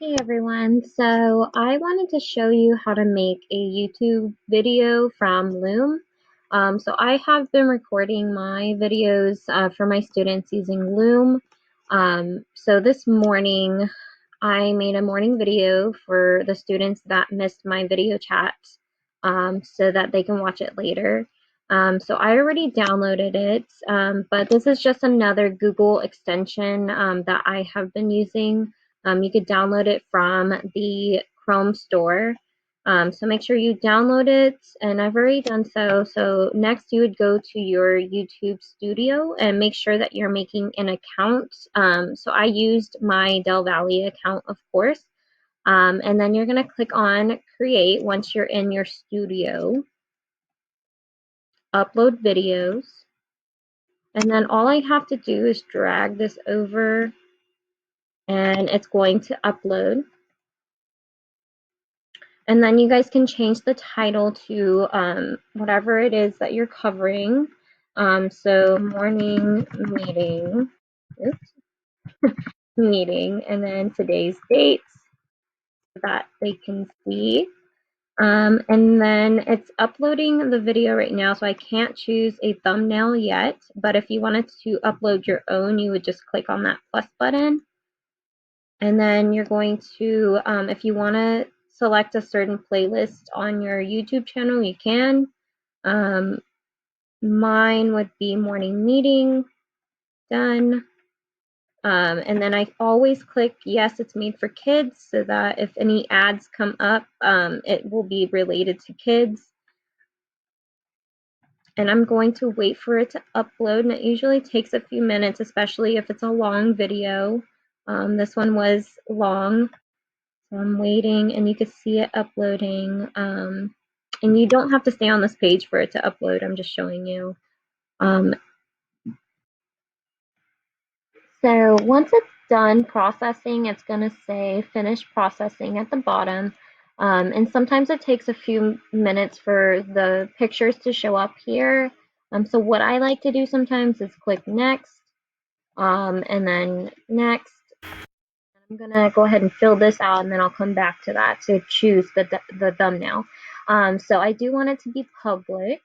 Hey everyone, so I wanted to show you how to make a YouTube video from Loom. So I have been recording my videos for my students using Loom. So this morning I made a morning video for the students that missed my video chat so that they can watch it later. So I already downloaded it, but this is just another Google extension that I have been using. You could download it from the Chrome store. So make sure you download it, and I've already done so. So next you would go to your YouTube studio and make sure that you're making an account. So I used my Del Valle account, of course. And then you're going to click on create once you're in your studio, upload videos. And then all I have to do is drag this over and it's going to upload. And then you guys can change the title to whatever it is that you're covering. So morning meeting, meeting, and then today's dates so that they can see. And then it's uploading the video right now, so I can't choose a thumbnail yet. But if you wanted to upload your own, you would just click on that plus button. And then you're going to, if you want to select a certain playlist on your YouTube channel, you can. Mine would be morning meeting, done. And then I always click yes, it's made for kids, so that if any ads come up, it will be related to kids. And I'm going to wait for it to upload, and it usually takes a few minutes, especially if it's a long video. This one was long. So I'm waiting, and you can see it uploading. And you don't have to stay on this page for it to upload. I'm just showing you. So once it's done processing, it's going to say finish processing at the bottom. And sometimes it takes a few minutes for the pictures to show up here. So what I like to do sometimes is click next, and then next. I'm gonna go ahead and fill this out, and then I'll come back to that to choose the thumbnail. So I do want it to be public,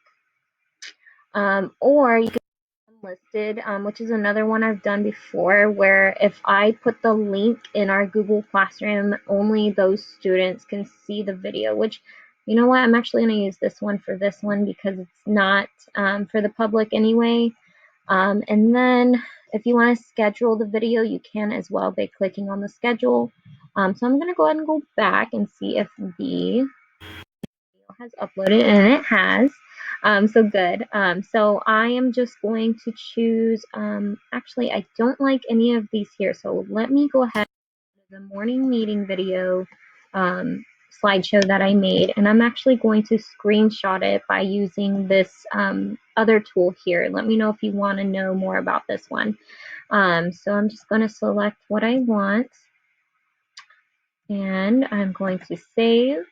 or you can listed, which is another one I've done before, where if I put the link in our Google Classroom, only those students can see the video, which, you know what, I'm actually going to use this one for this one because it's not for the public anyway. And then if you want to schedule the video, you can as well by clicking on the schedule. So I'm going to go ahead and go back and see if the video has uploaded, and it has. So good. So I am just going to choose, actually, I don't like any of these here. So let me go ahead to the morning meeting video slideshow that I made, and I'm actually going to screenshot it by using this other tool here. Let me know if you want to know more about this one. So I'm just going to select what I want, and I'm going to save.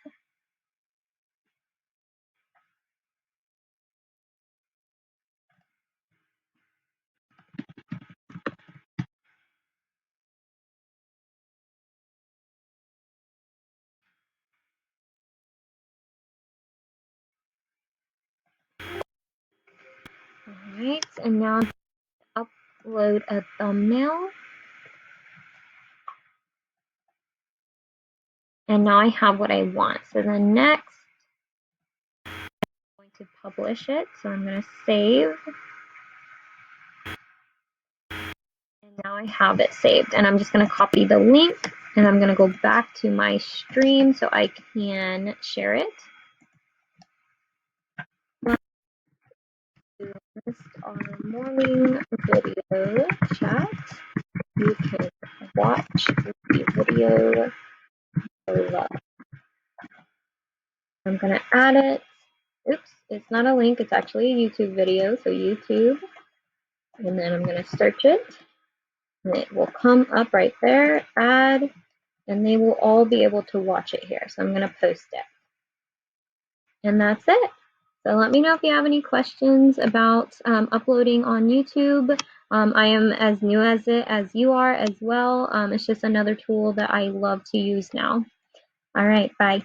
All right, and now I'm upload a thumbnail. And now I have what I want. So then next, I'm going to publish it. So I'm going to save. And now I have it saved. And I'm just going to copy the link, and I'm going to go back to my stream so I can share it. List our morning video chat. You can watch the video below. I'm going to add it. Oops, it's not a link. It's actually a YouTube video. So YouTube. And then I'm going to search it. And it will come up right there, add, and they will all be able to watch it here. So I'm going to post it. And that's it. So let me know if you have any questions about uploading on YouTube. I am as new as it as you are as well. It's just another tool that I love to use now. All right, bye.